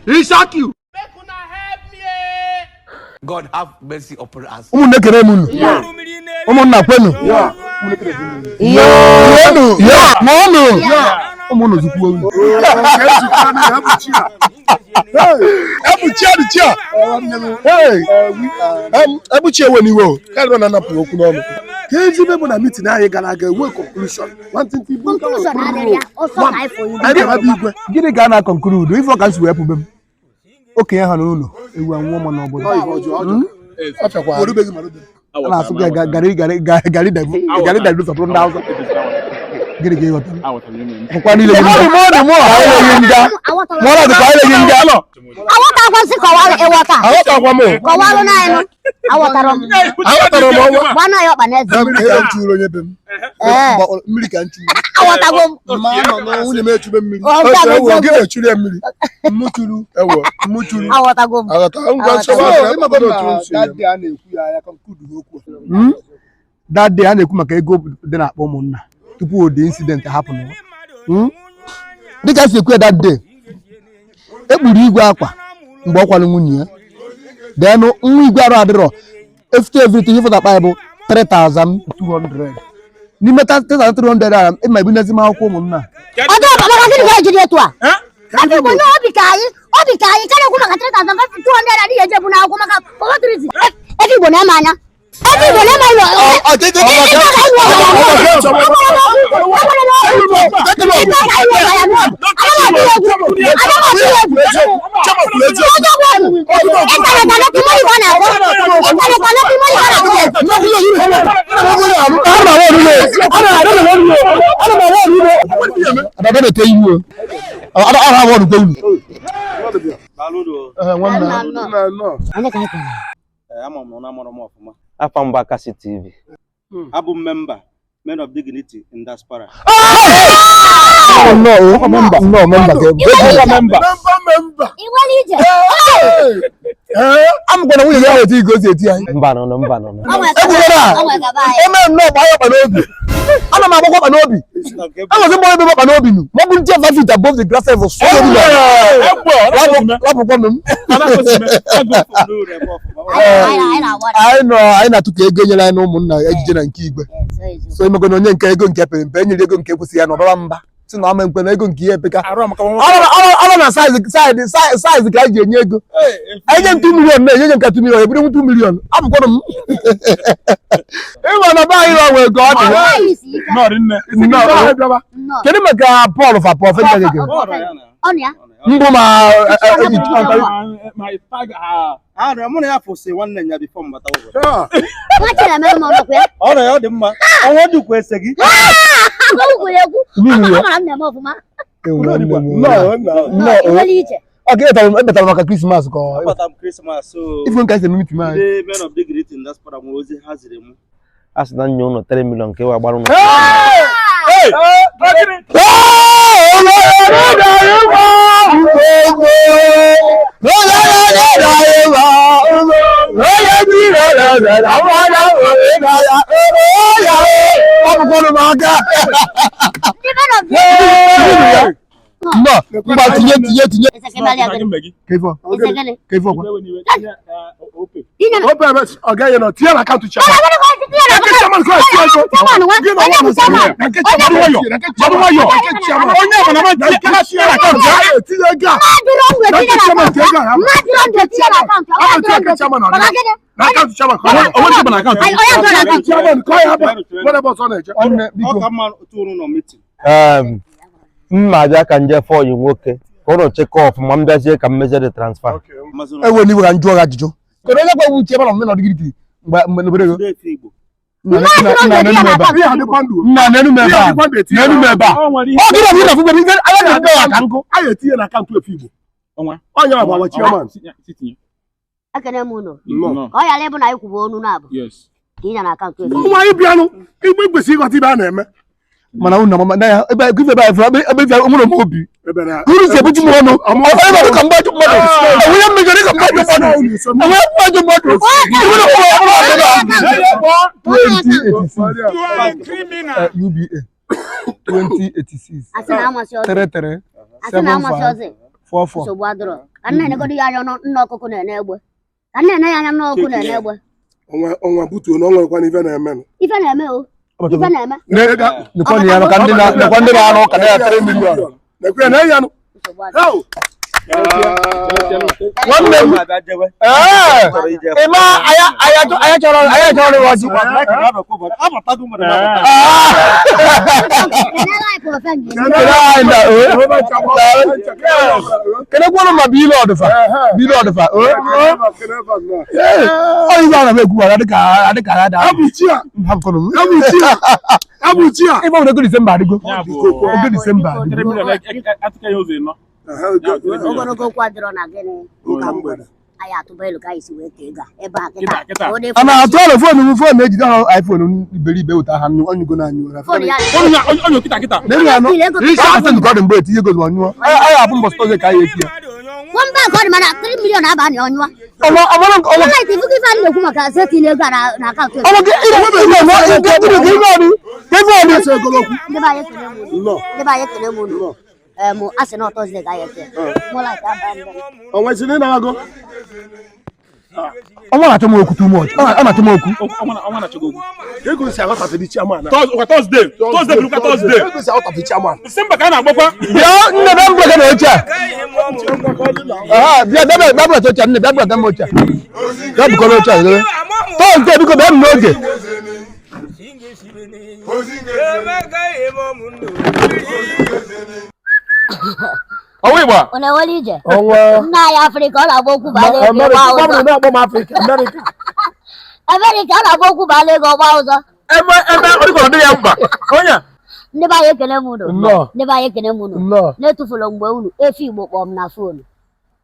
He shock you. God have mercy upon us. Okay, hello. You are woman or boy. That day, I go then at home. People, the incident happened. They just secure that day. It would you go up. Then we got rather. After everything for the Bible, 3,200. Nimeta 3,300. It might be nothing more common now. I'm from Bakasi TV. I'm a member, men of dignity in diaspora. No, member. I'm going to win it. Go to it. Above the grass level. I know to get I know so I'm going to get and penny they go keep see another. So now I'm going to go here because I size the guy you go. I get 2 million, you can get 2 million, every 2 million. I'm going to buy you God. Not in there. No. Can you make a Paul of a prophet? My tag. I'm only have to say one name before my I want to question again. No. Okay, better like a Christmas. Christmas, so if you guys meet me, the men of dignity in that part of Moses has them. As the young 3 million kewa baru. No, but yet. Okay, you know, Tiana can't to check. Mmaja can just for you okay. Or check off Mamdaje can measure the transfer. I will never enjoy that. Joe. But I never would tell them not dignity. But no, Mana una mama na give by from be mobi Who is a bit more? I'm going to come back to money. We are making a come back to money. You are a criminal. UBA 2086. I said, how much yours? 33 I said, how much yours? 44. So what do? And then I go to your no coconut neighbor. And then I am no coconut neighbor. On a boot, no one even a man. Even a mill. Even a man. The Condiano Candida, the Condiano can 3 million. The Grenadian. How? One name. Emma, I actually was you. Can I go on my bill order? Bill order. Oh, you want to make one at the car. Abuja. If I'm not good, somebody go. Good December. I'm going to go quadron again. I have to buy the guys with Tiga. And I told the phone before made it on iPhone, believe it, I'm only going to but you go on. I have almost told the guy here. 1 bag man 3 million abani onwa. I want to like if you give me kuma ka set in ga na account. I want to get to the No. I said not Thursday guy here. More like that. Oh, what's in go? I want to move too much. I want to move. I want to go. You go say out of the chairman. Thursday, look at Thursday. You go say out of the chairman. December kana baba. Yeah, November kana ocha. Yeah, November to ocha, November to ocha. That because ocha. Thursday because them no dey. Owiwa. Ona walije. Owa. Na ya Africa la boku bale. America, no bomb Africa. America la boku bale go bauza. Ori ko de yamba. Onya. Ne ba yekene muno. No. Ne ba yekene muno. No. Ne tufulo ngbe unu efi igbo kpom na phone.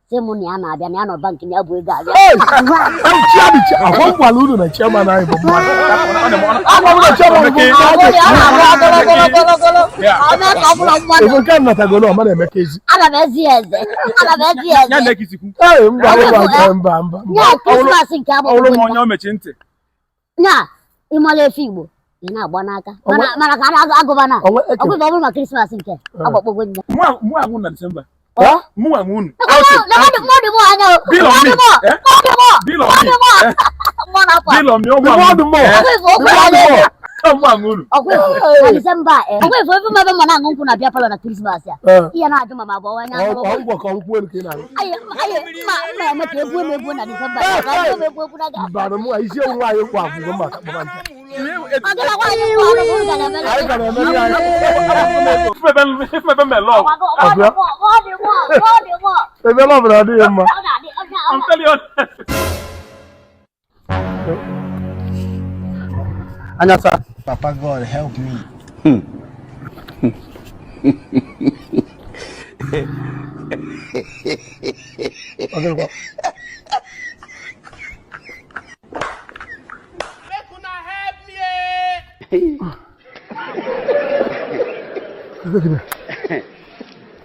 Se mu ni ana abia ni ana bank ni abu ego abia. Hey! I'm chairman. I want to lose the chairman I am. I'm the chairman. If can not go no man make easy. Ala bezi eze. Ya nekisiku. Hey, mba. Ya Christmas nke abo. Olo mo nya mechinte. Nya, imole efi igbo. Ina agba n'aka. Mana ka na agụbana. Ọgụ bụ ma Christmas nke. Agbakpọgo nya. Mu anwụ na December. Mu anwụ. December. Na bia palo na Christmas ya. Iya na aduma ma bo wanya. I'm telling you. Anyasa. Papa God help me. Okay, go.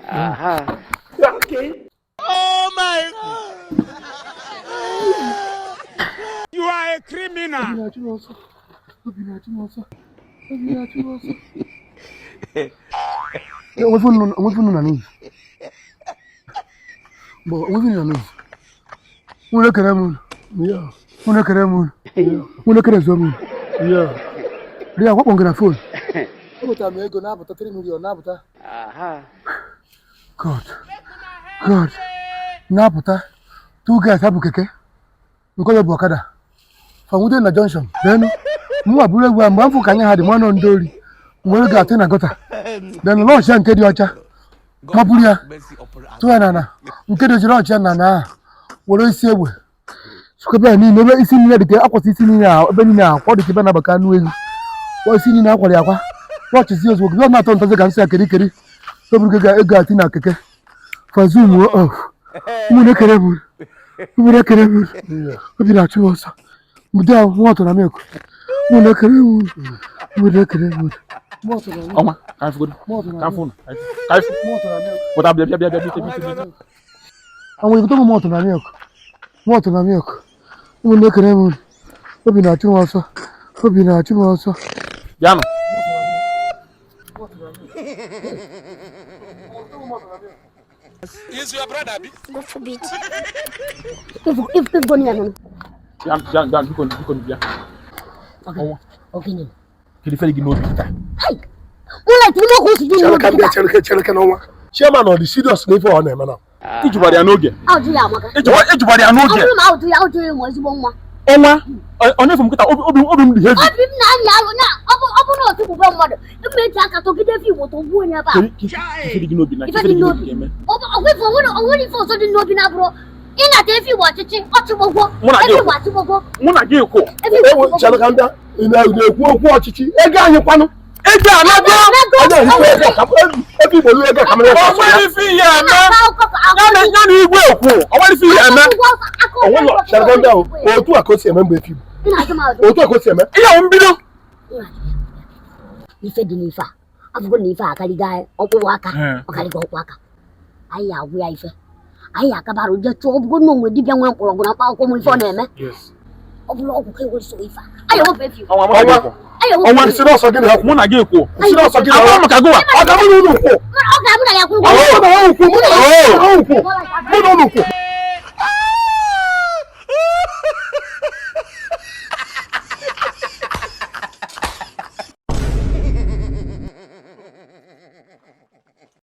Aha. Okay. Oh my God. You are a criminal. God. Naputa. 2 guys have keke. Because of Wakada. From within the junction. Then mu abule gwa mbanfu kanya hadi mwana ndori. Mwele ga tena gota. Then lo sha nke di ocha. Mabulia. To na. Nke de jiro ocha na. Woro isi egbe. Sukobe ni nebe isi ni de akwasi isi ni ya obeni na kwa de kiba na baka nu elu. Wo isi ni na akwali akwa. Watch is yours. Wo na to ntoze kan se keri. So buru ga ega tina keke. Fazumu off. Mune kerebu. Obira chuosa. Muda wato na meko. Mune kerebu. Oma, can food. Can food. Can what up? And we go to motor na milk. Motor na milk. We make them. Obi na chu also. Obi na chu also. Jano. Is your brother? God forbid. If go near no. Jan, you can be. Okay no. Can you feel no bita? Hey. Wala ti mo ko si do no. Chelke no wa. Chairman of the serious level on him now. Ijubari anoge. How do you amaka? Ijubari anoge. How do you mo si bon ma? Oma, onye from kita obi the heavy. Obi na nya lo na. Obo no ti bu be mo do. E me ti aka to gide fi wo to bu nya ba. Ife di no bi na. Ife di no bi. Obo fo wo fo so di no bi na bro. Ina te fi wo chichi, o ti gbogbo. E fi wa ti gbogbo. Mu na ge ko. Chelke anda ina ekwu ọchịchị ego anyị kwanu. Eje anago. Ebi bolu ego kamere. Oweri fi ye eme. Ya na igwe ekwu. Oweri fi ye eme. Owo Chelke anda otu akosi eme mgbe efi. Ina ti ma Otu akosi eme. Iya o mbido. Ife di nifa. Afugo nifa akali ga okwo aka. Okali ga okwo aka. Ayi awu ya ife. Ayi akabaru je cho obugo no nwe dibia nwe nkoro guna pa okwo mu ife na eme. Yes. Obulo okwo ke wo so ifa. Ayi o be fi. Ọnwa isi n'ọsọ gị na-ekwu. Mụ na gị ekwu. Isi n'ọsọ gị na-ekwu. Maka gụwa. Ọ ga-abụ na unu ukwu. Ọ ga-abụ na ya kwuru. Mụ na unu ukwu.